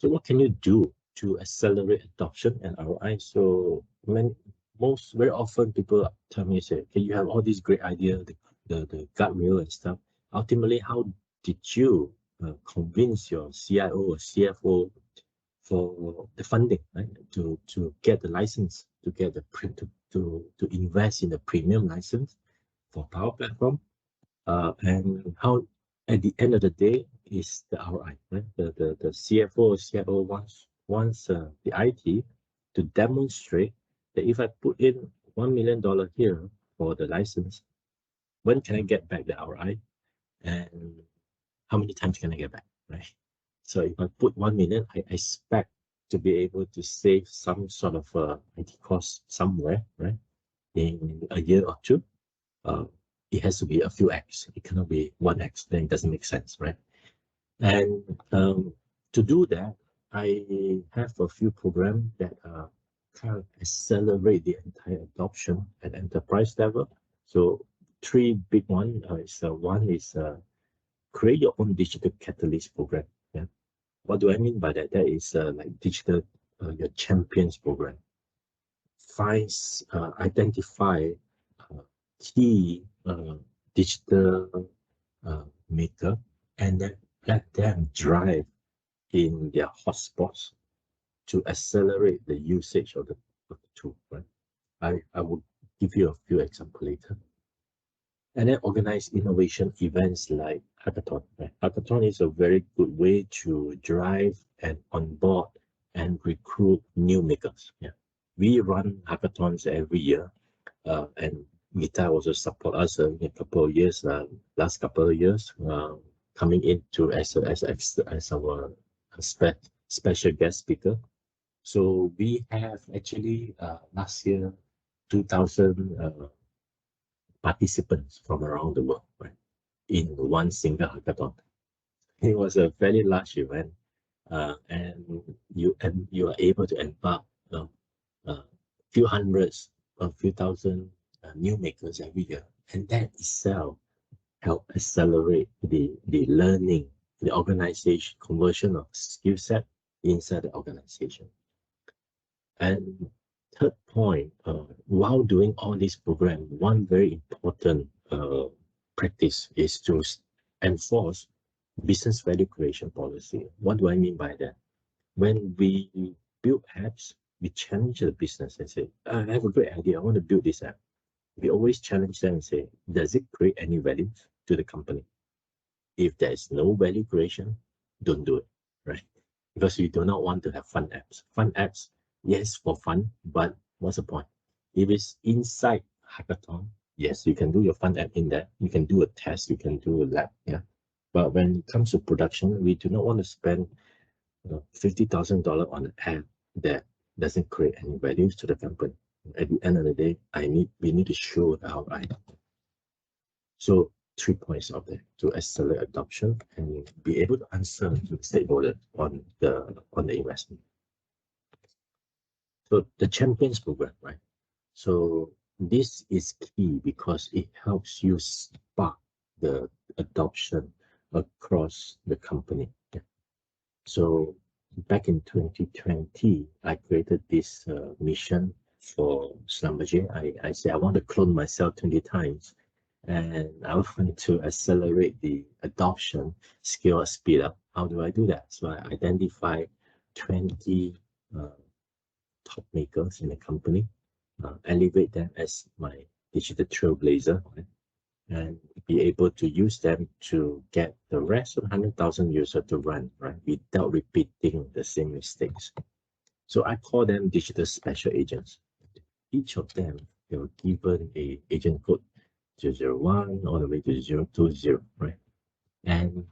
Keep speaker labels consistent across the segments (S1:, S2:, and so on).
S1: So what can you do to accelerate adoption and ROI? So very often people tell me, say, okay, you have all these great ideas, the guardrail and stuff. Ultimately, how did you convince your CIO or CFO for the funding, right? To get the license, to get the to invest in the premium license for Power Platform, and how at the end of the day is the ROI, right? The CFO or CIO wants the IT to demonstrate that if I put in $1 million here for the license, when can I get back the ROI, and how many times can I get back, right? So if I put 1 million, I expect to be able to save some sort of IT cost somewhere, right? In a year or two. Uh, it has to be a few X. It cannot be 1X, then it doesn't make sense, right? And to do that, I have a few programs that kind of accelerate the entire adoption at enterprise level. So three big ones one is create your own digital catalyst program. Yeah. What do I mean by that? That is like digital your champions program. Identify key digital maker, and then let them drive in their hotspots to accelerate the usage of the tool. Right? I will give you a few examples later. And then organize innovation events like hackathon. Right? Hackathon is a very good way to drive and onboard and recruit new makers. Yeah. We run hackathons every year, and Gita also support us in a couple of years, last couple of years, coming into as our special guest speaker. So we have actually last year 2,000 participants from around the world, right, in one single hackathon. It was a very large event, and you are able to embark a few hundreds, a few thousand new makers every year, and that itself help accelerate the learning, the organization conversion of skill set inside the organization. And third point, while doing all this program, one very important practice is to enforce business value creation policy. What do I mean by that? When we build apps, we challenge the business and say, I have a great idea, I want to build this app. We always challenge them and say, does it create any value to the company? If there's no value creation, don't do it, right? Because we do not want to have fun apps. Fun apps, yes, for fun, but what's the point? If it's inside hackathon, yes, you can do your fun app in there. You can do a test, you can do a lab, yeah. But when it comes to production, we do not want to spend $50,000 on an app that doesn't create any value to the company. At the end of the day, we need to show our ROI. So 3 points of that to accelerate adoption and be able to answer to the stakeholder on the investment. So the champions program, right? So this is key because it helps you spark the adoption across the company. Yeah. So back in 2020, I created this mission for Schlumberger. I said I want to clone myself 20 times, and I want to accelerate the adoption, scale, speed up. How do I do that? So I identify 20 top makers in the company, elevate them as my digital trailblazer, right? And be able to use them to get the rest of 100,000 users to run, right, without repeating the same mistakes. So I call them digital special agents. Each of them, they were given a agent code 001 all the way to 020, right? And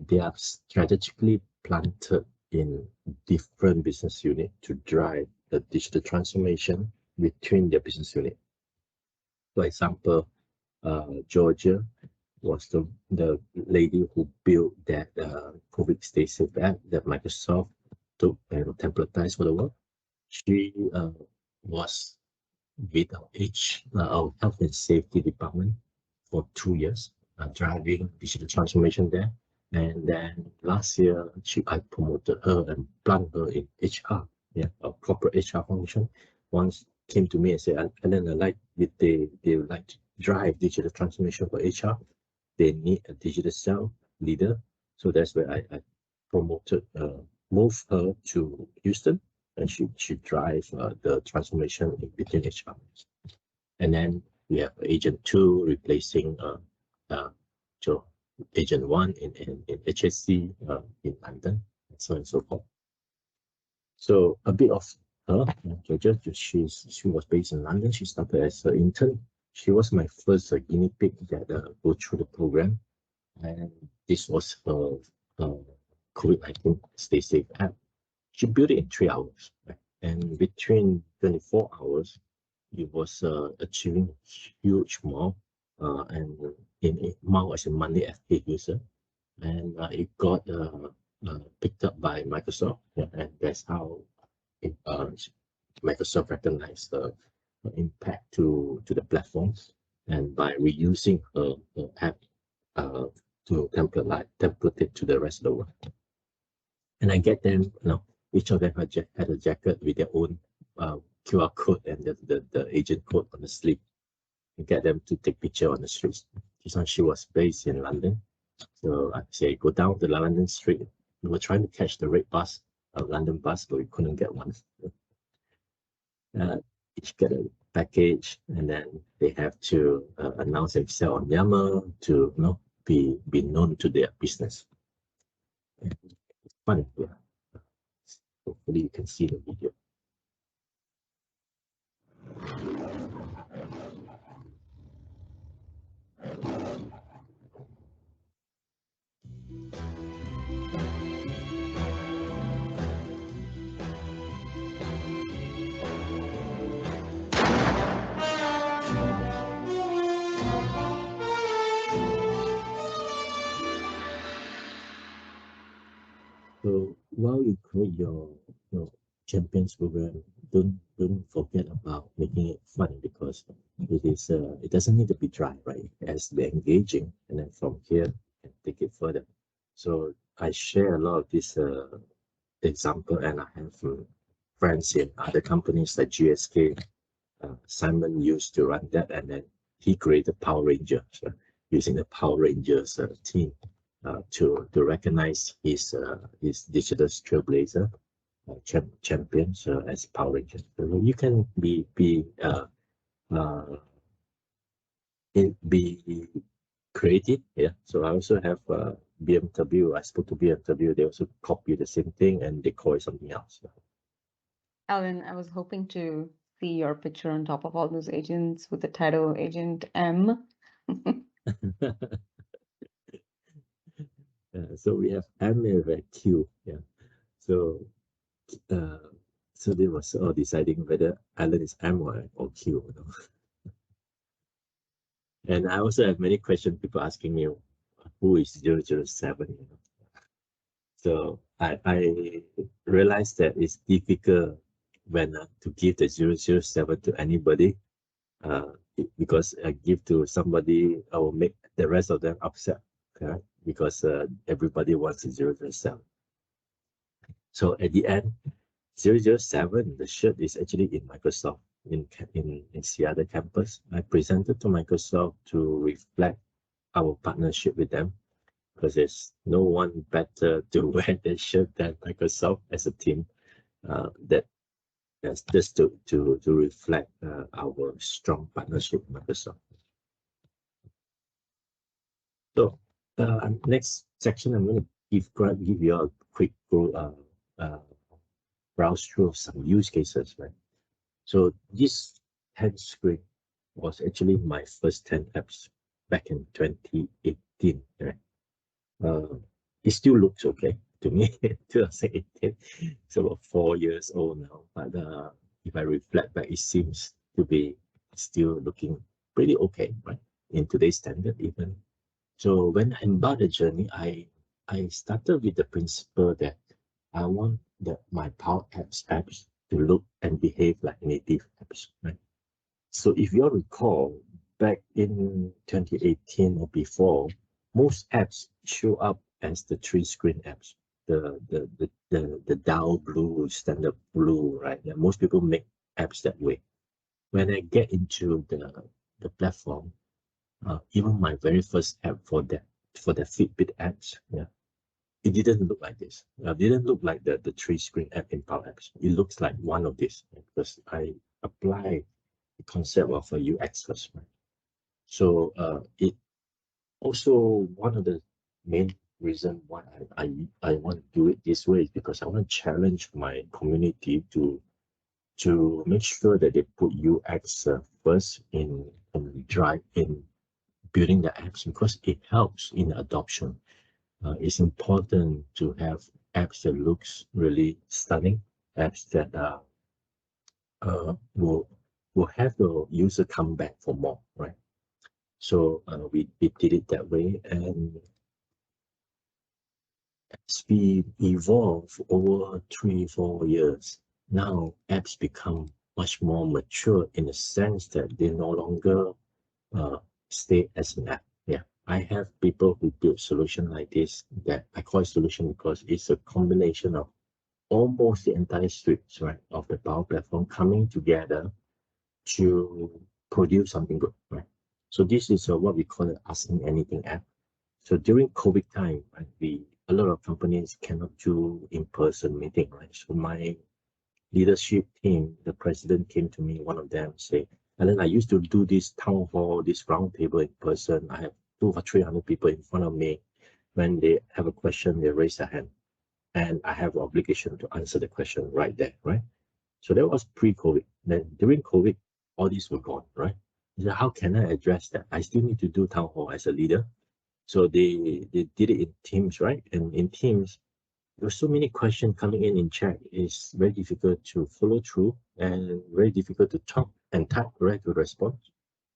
S1: they are strategically planted in different business units to drive the digital transformation between their business unit. For example, Georgia was the lady who built that COVID Stay Safe app that Microsoft took and templatized for the world. She was with our health and safety department for 2 years, driving digital transformation there. And then last year, I promoted her and plunged her in HR, yeah, a corporate HR function. Once came to me and said, and then they like to drive digital transformation for HR. They need a digital cell leader. So that's where I promoted, moved her to Houston, and she drive the transformation in between HR. And then we have agent 2 replacing so agent 1 in HSC in London, and so on and so forth. So a bit of her, Georgia, she was based in London. She started as an intern. She was my first guinea pig that go through the program, and this was her COVID-19 Stay Safe app. She built it in 3 hours, right? And between 24 hours, it was achieving huge MAU, and in MAU as a monthly FA user, and it got picked up by Microsoft, yeah, and that's how it, Microsoft recognized the impact to the platforms, and by reusing her app to template it to the rest of the world. And I get them, each of them had a jacket with their own QR code and the agent code on the sleeve. And get them to take picture on the streets. This one, she was based in London. So I say, go down to the London street. We were trying to catch the red bus, London bus, but we couldn't get one. Each get a package, and then they have to announce themselves on Yammer to be known to their business. It's fun, yeah. Hopefully you can see the video. So while you create your champions program, don't forget about making it fun, because it doesn't need to be dry, right? It has to be engaging, and then from here you can take it further. So I share a lot of this example, and I have friends in other companies like GSK. Simon used to run that, and then he created Power Rangers using the Power Rangers team to recognize his digital trailblazer champions as Power Rangers. So you can be creative, yeah. So I also have BMW. I spoke to BMW. They also copy the same thing and they call it something else.
S2: Alan, I was hoping to see your picture on top of all those agents with the title Agent M.
S1: So we have M and Q, yeah. So so they were all deciding whether Alan is M or Q. And I also have many questions, people asking me who is 007. So I realized that it's difficult when to give the 007 to anybody, because I give to somebody, I will make the rest of them upset, okay? Because everybody wants a 007. So at the end, 007, the shirt is actually in Microsoft, in Seattle campus. I presented to Microsoft to reflect our partnership with them, because there's no one better to wear the shirt than Microsoft as a team. That's just to reflect our strong partnership with Microsoft. So next section, I'm going to give you a quick browse through some use cases, right? So this 10 screen was actually my first 10 apps back in 2018, right? It still looks okay to me. 2018, it's about 4 years old now, but if I reflect back, it seems to be still looking pretty okay, right? In today's standard even. So when I embarked the journey, I started with the principle that I want my Power apps to look and behave like native apps, right? So if you all recall, back in 2018 or before, most apps show up as the 3-screen apps, the Dow Blue, Standard Blue, right? Yeah, most people make apps that way. When I get into the platform, even my very first app for the Fitbit apps, yeah, it didn't look like this. It didn't look like the 3-screen app in Power Apps. It looks like one of these, because I apply the concept of a UX first, right? So it also, one of the main reason why I want to do it this way is because I want to challenge my community to make sure that they put UX first in building the apps, because it helps in adoption. It's important to have apps that looks really stunning, apps that will have the user come back for more, right? So we did it that way, and as we evolve over 3-4 years, now apps become much more mature in the sense that they no longer stay as an app. Yeah, I have people who build solution like this that I call it solution because it's a combination of almost the entire suite, right, of the Power Platform coming together to produce something good, right? So this is what we call the Asking Anything app. So during COVID time, right, a lot of companies cannot do in-person meeting, right? So my leadership team, the president came to me, one of them say, Alan, I used to do this town hall, this round table in person. I have 200 or 300 people in front of me. When they have a question, they raise their hand. And I have an obligation to answer the question right there, right? So that was pre-COVID. Then during COVID, all these were gone, right? So how can I address that? I still need to do town hall as a leader. So they did it in Teams, right? And in Teams, there's so many questions coming in chat. It's very difficult to follow through and very difficult to talk and type right to respond.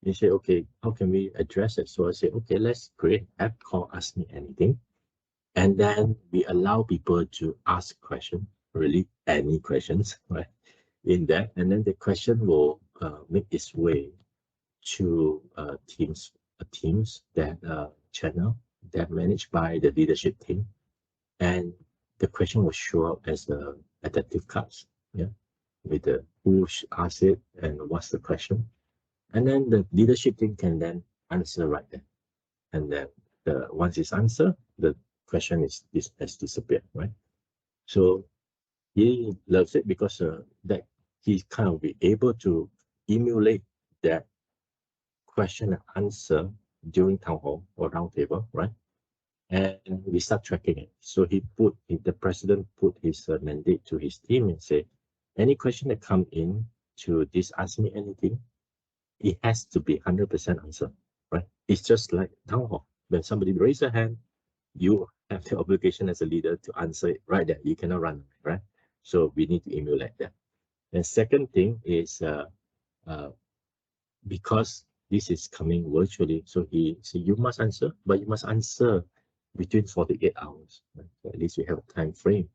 S1: You say, okay, how can we address it? So I say, okay, let's create an app called Ask Me Anything. And then we allow people to ask questions, really any questions, right? In that, and then the question will make its way to Teams that channel that managed by the leadership team, and the question will show up as the adaptive cards, yeah, with the who asked it and what's the question, and then the leadership team can then answer right there, and then once it's answered, the question has disappeared, right? So he loves it because that he kind of be able to emulate that question and answer during town hall or round table, right? And we start tracking it. So the president put his mandate to his team and say, any question that come in to this Ask Me Anything, it has to be 100% answer, right? It's just like town hall. When somebody raises a hand, you have the obligation as a leader to answer it right there. You cannot run, right? So we need to emulate that. And second thing is because this is coming virtually, so he said you must answer, but you must answer between 48 hours. Right? So at least we have a time frame.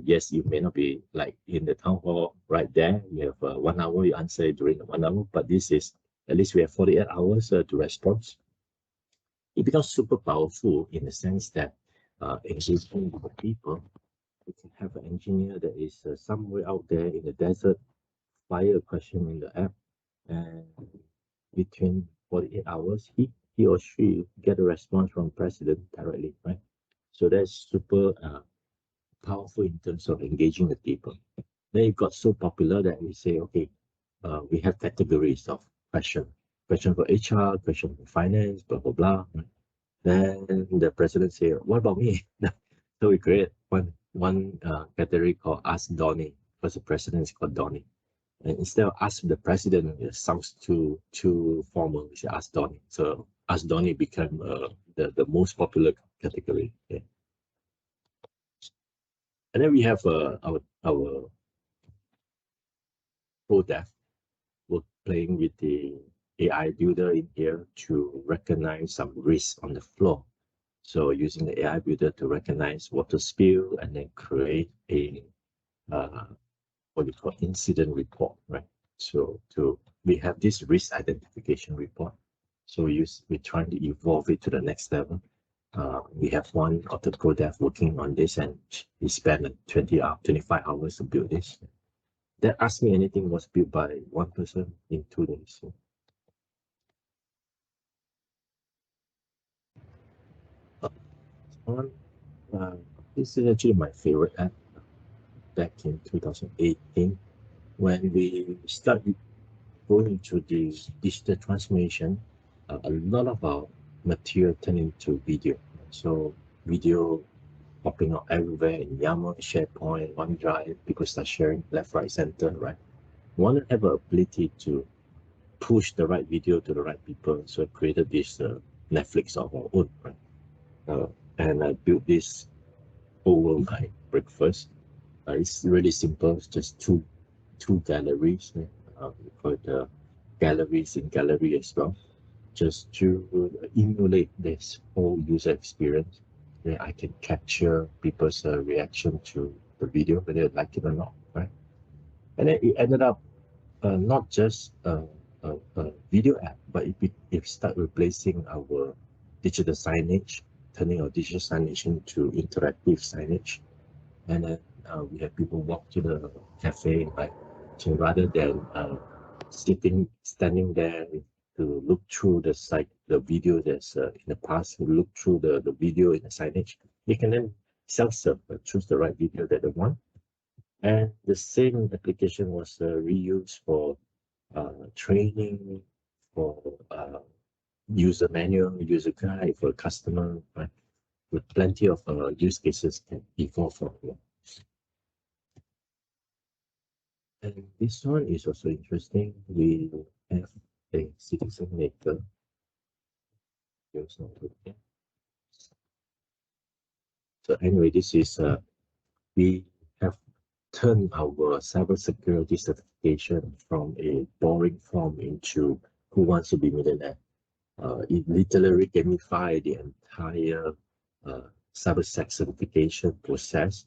S1: Yes, you may not be like in the town hall right there. You have 1 hour, you answer during the 1 hour, but this is at least we have 48 hours to respond. It becomes super powerful in the sense that engaging with the people. You can have an engineer that is somewhere out there in the desert, fire a question in the app, and between 48 hours, he or she get a response from president directly, right? So that's super powerful in terms of engaging the people. Then it got so popular that we say, okay, we have categories of question for HR, question for finance, blah blah blah. Right? Then the president say, what about me? So we create one category called Ask Donnie, because the president is called Donnie. And instead of Ask the President, it sounds too formal. We say Ask Donnie. So Ask Donnie became the most popular category. Yeah. And then we have our pro dev. We're playing with the AI builder in here to recognize some risk on the floor. So using the AI builder to recognize water spill and then create a what we call incident report, right? So we have this risk identification report. So we're trying to evolve it to the next level. We have one of the pro dev working on this, and he spent like 25 hours to build this. That Ask Me Anything was built by one person in 2 days. On, uh, this is actually my favorite app back in 2018 when we started going into the digital transformation. A lot of our material turned into video. So video popping out everywhere in Yammer, SharePoint, OneDrive, people start sharing left, right, center, right? Want to have the ability to push the right video to the right people. So I created this Netflix of our own, right? And I built this whole like breakfast. It's really simple. It's just two galleries. We call it galleries in gallery as well, just to emulate this whole user experience. Where I can capture people's reaction to the video, whether they like it or not, right? And then it ended up not just a video app, but it start replacing our digital signage, turning our digital signage into interactive signage. And then we have people walk to the cafe, right? So rather than standing there to look through the video that's in the past, look through the video in the signage, they can then self-serve, choose the right video that they want. And the same application was reused for training, for user manual, user guide for customer, right? With plenty of use cases can evolve from here. And this one is also interesting. We have a citizen maker. So anyway, this is we have turned our cybersecurity certification from a boring form into Who Wants to Be Millionaire. It literally gamified the entire cybersec certification process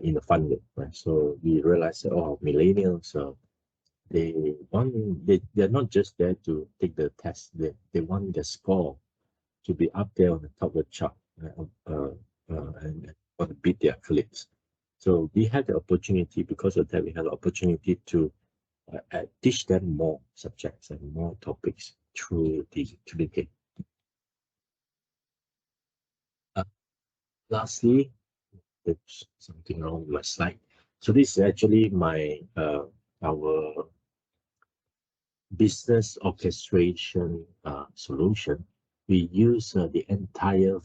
S1: in a fun way, right? So we realized that, oh, millennials, they're not just there to take the test, they want their score to be up there on the top of the chart, and want to beat their colleagues. So we had the opportunity, because of that, we had the opportunity to teach them more subjects and more topics through the game. Lastly, there's something wrong with my slide. So this is actually our business orchestration solution. We use the entire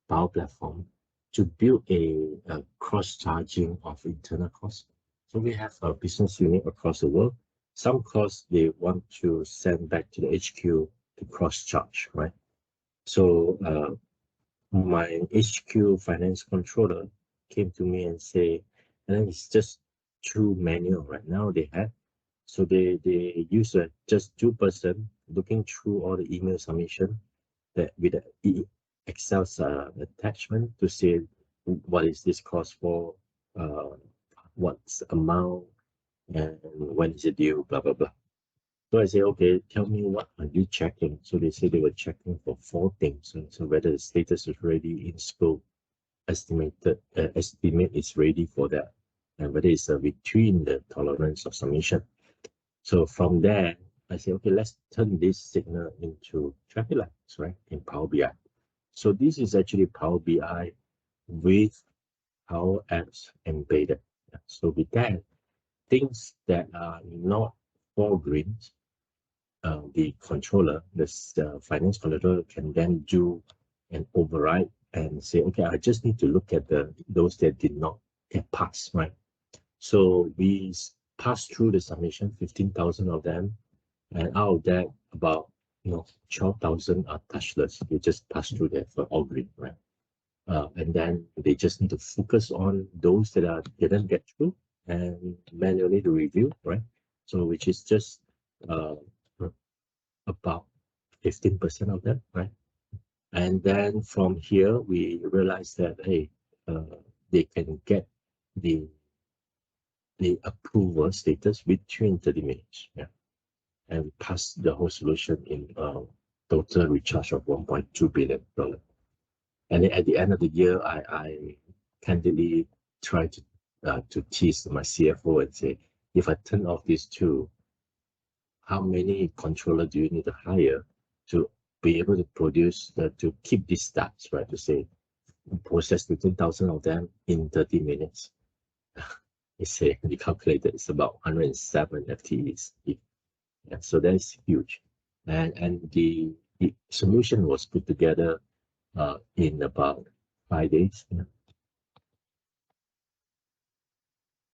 S1: Power Platform to build a cross-charging of internal costs. So we have a business unit across the world. Some costs they want to send back to the HQ to cross-charge, right? So my HQ finance controller came to me and say, and then it's just too manual right now they have. So they use just 2-person looking through all the email submission that with the Excel's attachment to say what is this cost for, what's amount, and when is it due, blah blah blah. So I say, okay, tell me what are you checking? So they say they were checking for 4 things. So whether the status is ready in scope, estimate is ready for that, and whether it's between the tolerance of submission. So from there, I say, okay, let's turn this signal into traffic lights, right, in Power BI. So this is actually Power BI with Power Apps embedded. So with that, things that are not 4 greens, the controller, the finance controller can then do an override and say, okay, I just need to look at those that did not get passed, right? So we passed through the submission, 15,000 of them, and out of that, about 12,000 are touchless. You just pass through that for all green, right? And then they just need to focus on those that didn't get through and manually to review, right? So which is just about 15% of them, right? And then from here, we realized that, hey, they can get the approval status within 30 minutes, yeah, and pass the whole solution in total recharge of $1.2 billion. And at the end of the year, I candidly try to tease my CFO and say, if I turn off these two, how many controller do you need to hire to be able to produce, to keep these stats, right? To say, process 15,000 of them in 30 minutes. It's a, we calculated it's about 107 FTEs. Yeah, so that's huge. And the solution was put together in about 5 days.